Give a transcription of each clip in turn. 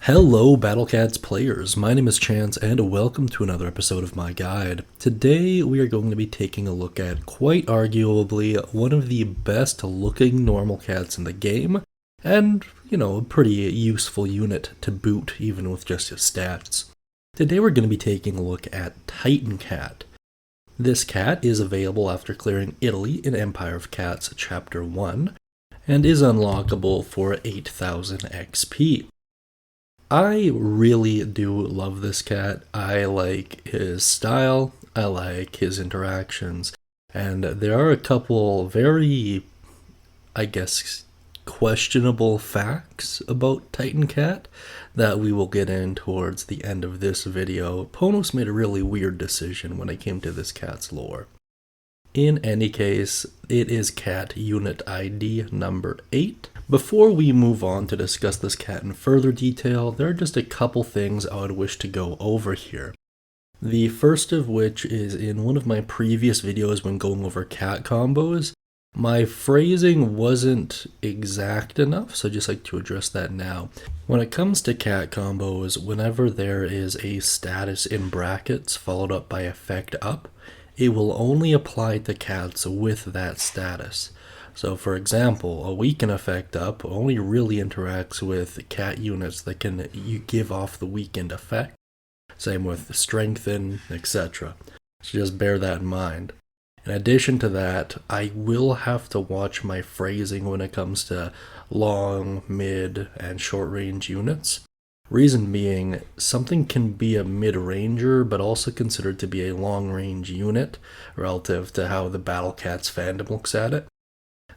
Hello Battle Cats players, my name is Chance and welcome to another episode of my guide. Today we are going to be taking a look at quite arguably one of the best looking normal cats in the game, and, a pretty useful unit to boot even with just his stats. Today we're going to be taking a look at Titan Cat. This cat is available after clearing Italy in Empire of Cats Chapter 1, and is unlockable for 8000 XP. I really do love this cat. I like his style, I like his interactions, and there are a couple very, questionable facts about Titan Cat that we will get in towards the end of this video. Ponos made a really weird decision when it came to this cat's lore. In any case, it is cat unit ID number 8. Before we move on to discuss this cat in further detail, there are just a couple things I would wish to go over here. The first of which is in one of my previous videos when going over cat combos, my phrasing wasn't exact enough, so I'd just like to address that now. When it comes to cat combos, whenever there is a status in brackets followed up by effect up, it will only apply to cats with that status. So for example, a weaken effect up only really interacts with cat units that can give off the weakened effect. Same with strengthen, etc. So just bear that in mind. In addition to that, I will have to watch my phrasing when it comes to long, mid, and short range units. Reason being, something can be a mid-ranger, but also considered to be a long-range unit, relative to how the Battle Cats fandom looks at it.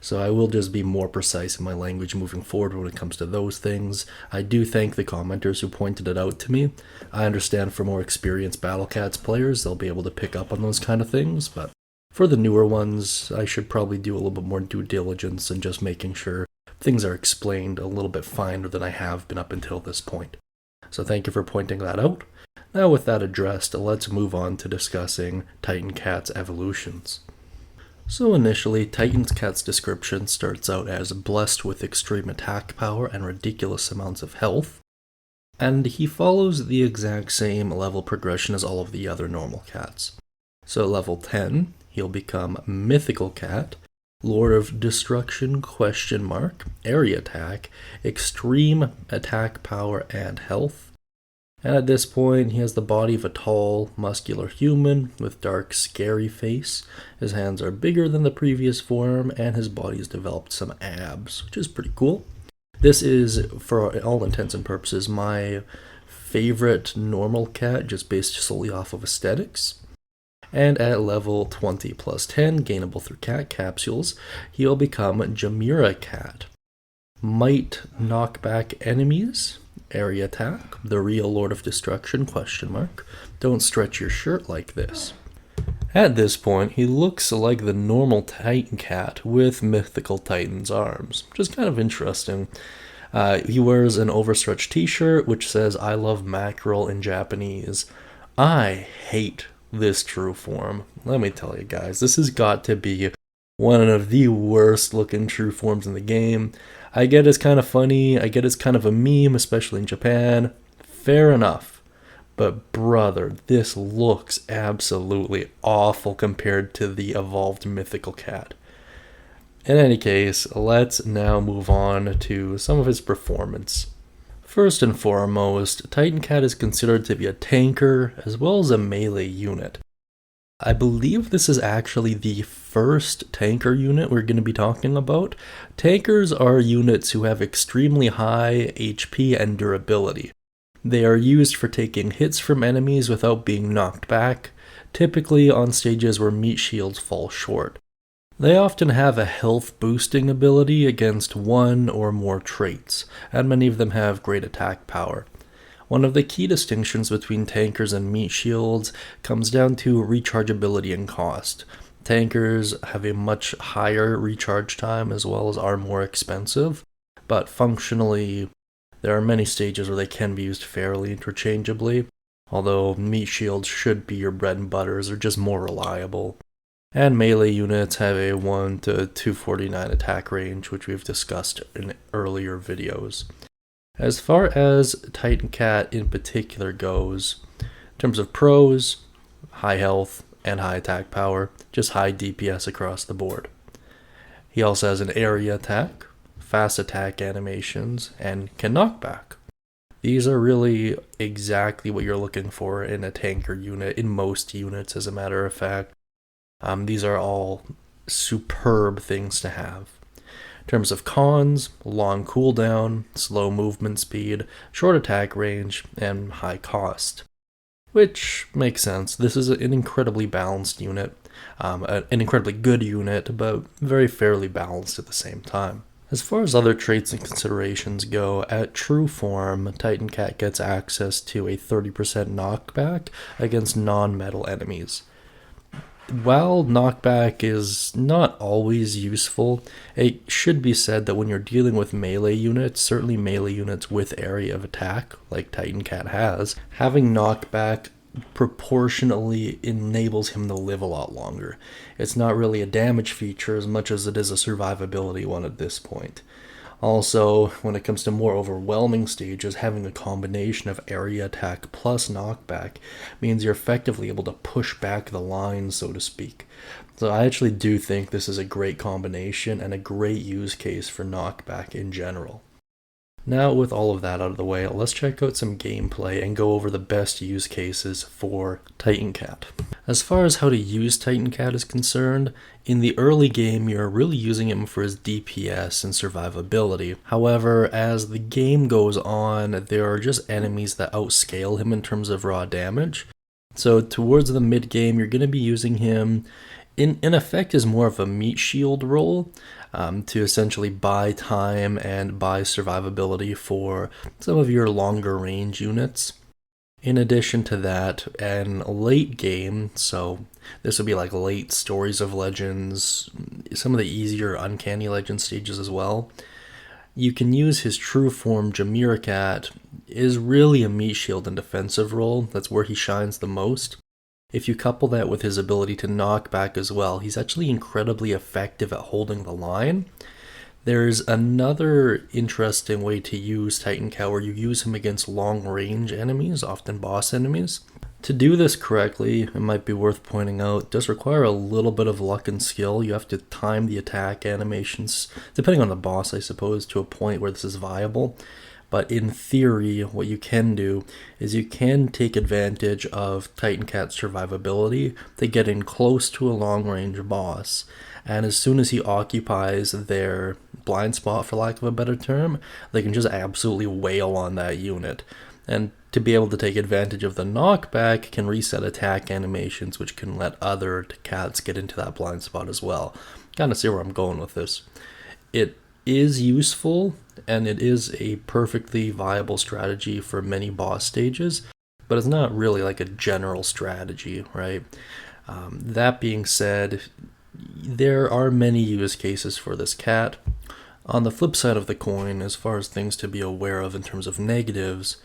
So I will just be more precise in my language moving forward when it comes to those things. I do thank the commenters who pointed it out to me. I understand for more experienced Battle Cats players, they'll be able to pick up on those kind of things, but for the newer ones, I should probably do a little bit more due diligence and just making sure things are explained a little bit finer than I have been up until this point. So thank you for pointing that out. Now with that addressed, let's move on to discussing Titan Cat's evolutions. So initially, Titan Cat's description starts out as blessed with extreme attack power and ridiculous amounts of health, and he follows the exact same level progression as all of the other normal cats. So level 10, he'll become Mythical Cat, Lord of Destruction, area attack, extreme attack power and health. And at this point, he has the body of a tall, muscular human with dark, scary face. His hands are bigger than the previous form, and his body has developed some abs, which is pretty cool. This is, for all intents and purposes, my favorite normal cat, just based solely off of aesthetics. And at level 20 plus 10, gainable through cat capsules, he'll become Jamiera Cat. Might knock back enemies, area attack, the real Lord of Destruction, don't stretch your shirt like this. At this point, he looks like the normal Titan Cat with Mythical Titan's arms, which is kind of interesting. He wears an overstretched t-shirt which says "I love mackerel" in Japanese. I hate this true form. Let me tell you guys, this has got to be one of the worst looking true forms in the game. I get it's kind of funny, I get it's kind of a meme, especially in Japan. Fair enough. But brother, this looks absolutely awful compared to the evolved Mythical Cat. In any case, let's now move on to some of his performance. First and foremost, Titan Cat is considered to be a tanker as well as a melee unit. I believe this is actually the first tanker unit we're going to be talking about. Tankers are units who have extremely high HP and durability. They are used for taking hits from enemies without being knocked back, typically on stages where meat shields fall short. They often have a health boosting ability against one or more traits, and many of them have great attack power. One of the key distinctions between tankers and meat shields comes down to rechargeability and cost. Tankers have a much higher recharge time as well as are more expensive, but functionally there are many stages where they can be used fairly interchangeably, although meat shields should be your bread and butters, they're just more reliable. And melee units have a 1 to 249 attack range, which we've discussed in earlier videos. As far as Titan Cat in particular goes, in terms of pros, high health and high attack power, just high DPS across the board. He also has an area attack, fast attack animations, and can knock back. These are really exactly what you're looking for in a tanker unit, in most units as a matter of fact. These are all superb things to have. In terms of cons, long cooldown, slow movement speed, short attack range, and high cost. Which makes sense. This is an incredibly balanced unit, an incredibly good unit, but very fairly balanced at the same time. As far as other traits and considerations go, at true form, Titan Cat gets access to a 30% knockback against non-metal enemies. While knockback is not always useful, it should be said that when you're dealing with melee units, certainly melee units with area of attack, like Titan Cat has, having knockback proportionally enables him to live a lot longer. It's not really a damage feature as much as it is a survivability one at this point. Also, when it comes to more overwhelming stages, having a combination of area attack plus knockback means you're effectively able to push back the line, so to speak. So I actually do think this is a great combination and a great use case for knockback in general. Now, with all of that out of the way, let's check out some gameplay and go over the best use cases for Titan Cat. As far as how to use Titan Cat is concerned, in the early game you're really using him for his DPS and survivability. However, as the game goes on, there are just enemies that outscale him in terms of raw damage. So towards the mid game, you're going to be using him in effect as more of a meat shield role, to essentially buy time and buy survivability for some of your longer range units. In addition to that, in late game, so this would be like late Stories of Legends, some of the easier Uncanny Legends stages as well, you can use his true form Jamiera Cat is really a meat shield and defensive role. That's where he shines the most. If you couple that with his ability to knock back as well, he's actually incredibly effective at holding the line. There's another interesting way to use Titan Cat where you use him against long-range enemies, often boss enemies. To do this correctly, it might be worth pointing out, it does require a little bit of luck and skill. You have to time the attack animations, depending on the boss, I suppose, to a point where this is viable. But in theory, what you can do is you can take advantage of Titan Cat's survivability to get in close to a long-range boss. And as soon as he occupies their blind spot, for lack of a better term, they can just absolutely wail on that unit. And to be able to take advantage of the knockback can reset attack animations, which can let other cats get into that blind spot as well. Kind of see where I'm going with this. It is useful, and it is a perfectly viable strategy for many boss stages, but it's not really like a general strategy, right? That being said, there are many use cases for this cat. On the flip side of the coin, as far as things to be aware of in terms of negatives,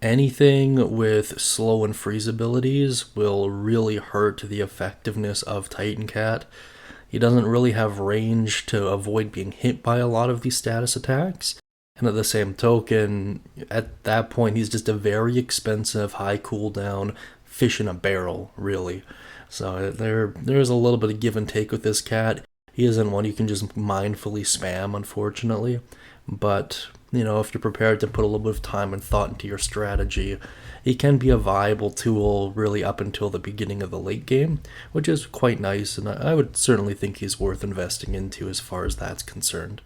anything with slow and freeze abilities will really hurt the effectiveness of Titan Cat. He doesn't really have range to avoid being hit by a lot of these status attacks. And at the same token, at that point, he's just a very expensive, high cooldown fish in a barrel, really. So there's a little bit of give and take with this cat. He isn't one you can just mindfully spam, unfortunately. But, if you're prepared to put a little bit of time and thought into your strategy, he can be a viable tool really up until the beginning of the late game, which is quite nice, and I would certainly think he's worth investing into as far as that's concerned.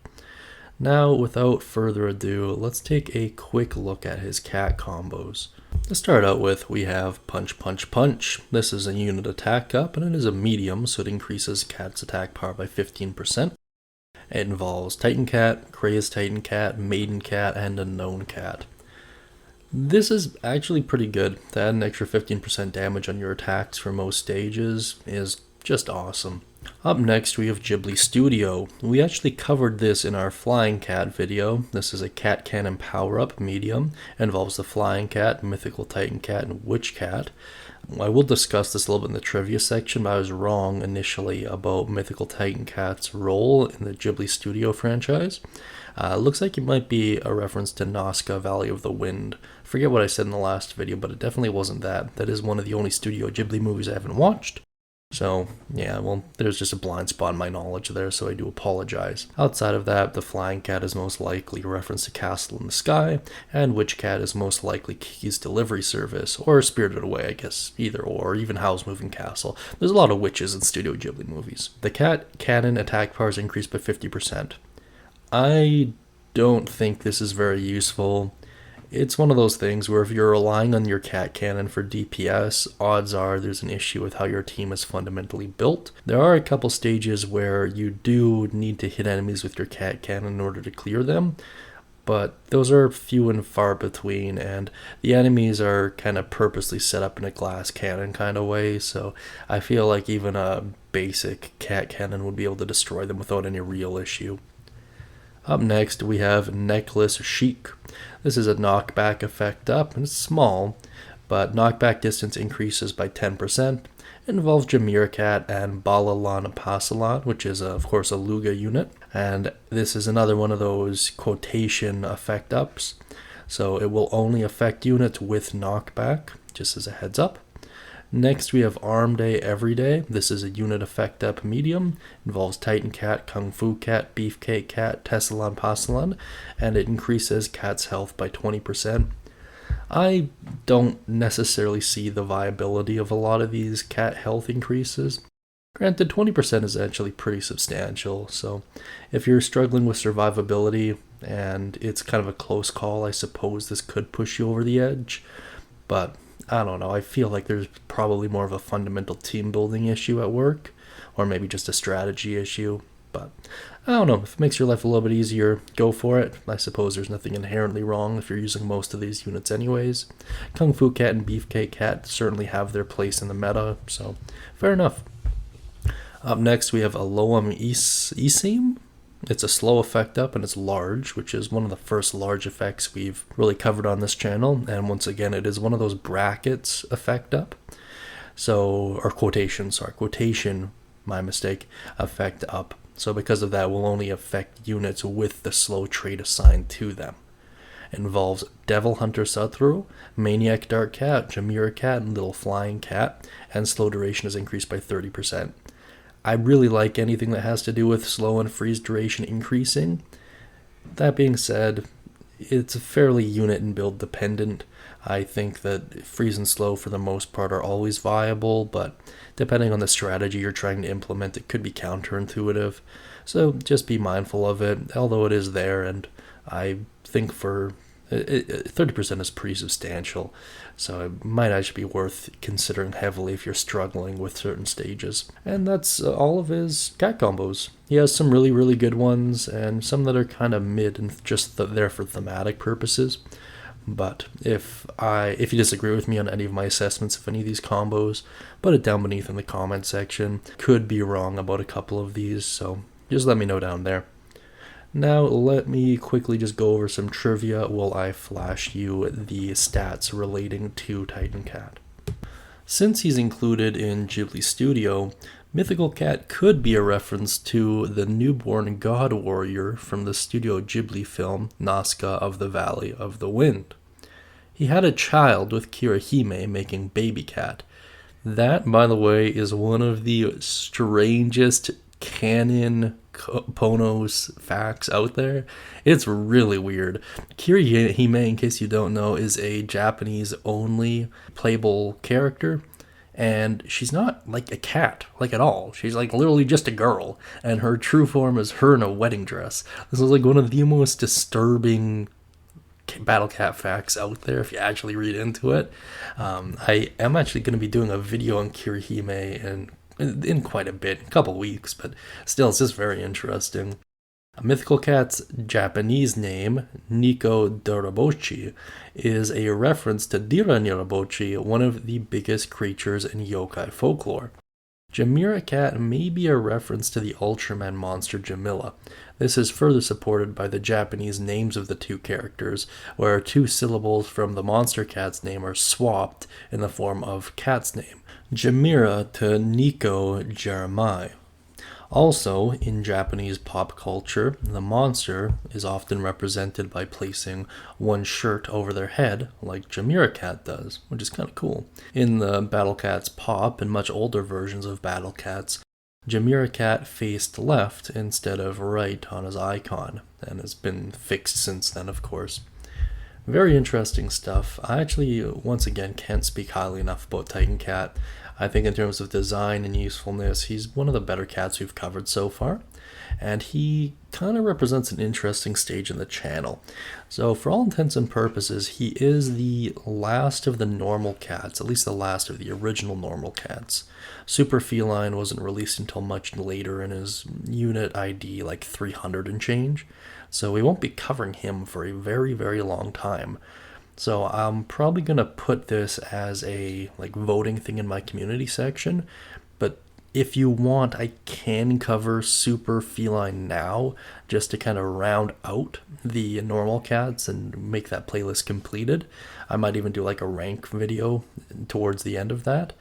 Now, without further ado, let's take a quick look at his cat combos. To start out with, we have Punch Punch Punch. This is a unit attack up, and it is a medium, so it increases cat's attack power by 15%. It involves Titan Cat, Crazed Titan Cat, Maiden Cat, and Unknown Cat. This is actually pretty good. To add an extra 15% damage on your attacks for most stages is just awesome. Up next, we have Ghibli Studio. We actually covered this in our Flying Cat video. This is a cat cannon power-up medium. It involves the Flying Cat, Mythical Titan Cat, and Witch Cat. I will discuss this a little bit in the trivia section, but I was wrong initially about Mythical Titan Cat's role in the Ghibli Studio franchise. Looks like it might be a reference to Nazca, Valley of the Wind. Forget what I said in the last video, but it definitely wasn't that. That is one of the only Studio Ghibli movies I haven't watched. So, yeah, well, there's just a blind spot in my knowledge there, so I do apologize. Outside of that, the Flying Cat is most likely a reference to Castle in the Sky, and Witch Cat is most likely Kiki's Delivery Service, or Spirited Away, I guess, either or even Howl's Moving Castle. There's a lot of witches in Studio Ghibli movies. The cat cannon attack powers increased by 50%. I don't think this is very useful. It's one of those things where if you're relying on your cat cannon for DPS, odds are there's an issue with how your team is fundamentally built. There are a couple stages where you do need to hit enemies with your cat cannon in order to clear them, but those are few and far between, and the enemies are kind of purposely set up in a glass cannon kind of way, so I feel like even a basic cat cannon would be able to destroy them without any real issue. Up next, we have Necklace Chic. This is a knockback effect up, and it's small, but knockback distance increases by 10%. It involves Jamiera Cat and Balalan Pasalan, which is, of course, a Luga unit. And this is another one of those quotation effect ups. So it will only affect units with knockback, just as a heads up. Next, we have Arm Day Every Day. This is a unit effect up medium. Involves Titan Cat, Kung Fu Cat, Beefcake Cat, Tessalon Pasalan, and it increases Cat's health by 20%. I don't necessarily see the viability of a lot of these cat health increases. Granted, 20% is actually pretty substantial, so if you're struggling with survivability and it's kind of a close call, I suppose this could push you over the edge, but I don't know, I feel like there's probably more of a fundamental team building issue at work, or maybe just a strategy issue, but I don't know, if it makes your life a little bit easier, go for it. I suppose there's nothing inherently wrong if you're using most of these units anyways. Kung Fu Cat and Beefcake Cat certainly have their place in the meta, so fair enough. Up next we have Aloam Isim. It's a slow effect up and it's large, which is one of the first large effects we've really covered on this channel. And once again, it is one of those brackets effect up. So, or quotation, my mistake, effect up. So because of that, will only affect units with the slow trait assigned to them. It involves Devil Hunter Satru, Maniac Dark Cat, Jamiera Cat, and Little Flying Cat, and slow duration is increased by 30%. I really like anything that has to do with slow and freeze duration increasing. That being said, it's fairly unit and build dependent. I think that freeze and slow for the most part are always viable, but depending on the strategy you're trying to implement, it could be counterintuitive. So just be mindful of it, although it is there, and I think for 30% is pretty substantial, so it might actually be worth considering heavily if you're struggling with certain stages. And that's all of his cat combos. He has some really, really good ones, and some that are kind of mid and just there for thematic purposes. But if you disagree with me on any of my assessments of any of these combos, put it down beneath in the comment section. Could be wrong about a couple of these, so just let me know down there. Now let me quickly just go over some trivia while I flash you the stats relating to Titan Cat. Since he's included in Ghibli Studio, Mythical Cat could be a reference to the newborn god warrior from the Studio Ghibli film Nazca of the Valley of the Wind. He had a child with Kirihime making Baby Cat. That, by the way, is one of the strangest canon Ponos facts out there. It's really weird. Kirihime, in case you don't know, is a Japanese only playable character, and she's not like a cat, like at all. She's like literally just a girl, and her true form is her in a wedding dress. This is like one of the most disturbing battle cat facts out there if you actually read into it. I am actually going to be doing a video on Kirihime in quite a bit, a couple weeks, but still, it's just very interesting. Mythical Cat's Japanese name, Nico Dorobochi, is a reference to Dira Nirabochi, one of the biggest creatures in yokai folklore. Jamiera Cat may be a reference to the Ultraman monster Jamila. This is further supported by the Japanese names of the two characters, where two syllables from the monster cat's name are swapped in the form of cat's name, Jamiera to Nico Jeremiah. Also, in Japanese pop culture, the monster is often represented by placing one shirt over their head, like Jamiera Cat does, which is kind of cool. In the Battle Cats pop and much older versions of Battle Cats, Jamiera Cat faced left instead of right on his icon, and has been fixed since then, of course. Very interesting stuff. I actually, once again, can't speak highly enough about Titan Cat. I think in terms of design and usefulness, he's one of the better cats we've covered so far. And he kind of represents an interesting stage in the channel. So for all intents and purposes, he is the last of the normal cats, at least the last of the original normal cats. Super Feline wasn't released until much later in his unit ID, like 300 and change. So we won't be covering him for a very, very long time. So I'm probably going to put this as a voting thing in my community section, but if you want, I can cover Super Feline now just to kind of round out the normal cats and make that playlist completed. I might even do like a rank video towards the end of that,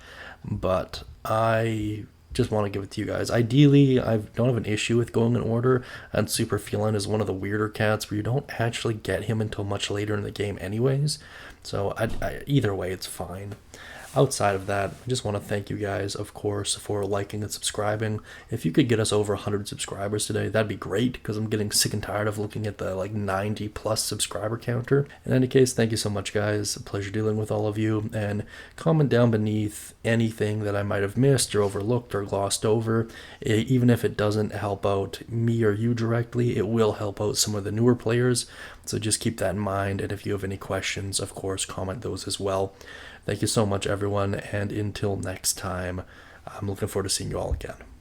but I just want to give it to you guys. Ideally, I don't have an issue with going in order, and Super Feline is one of the weirder cats where you don't actually get him until much later in the game anyways, so either way it's fine. Outside of that, I just want to thank you guys, of course, for liking and subscribing. If you could get us over 100 subscribers today, that'd be great, because I'm getting sick and tired of looking at the 90 plus subscriber counter. In any case, thank you so much, guys. A pleasure dealing with all of you, and comment down beneath anything that I might have missed or overlooked or glossed over. Even if it doesn't help out me or you directly, it will help out some of the newer players, so just keep that in mind, and if you have any questions, of course, comment those as well. Thank you so much, everyone, and until next time, I'm looking forward to seeing you all again.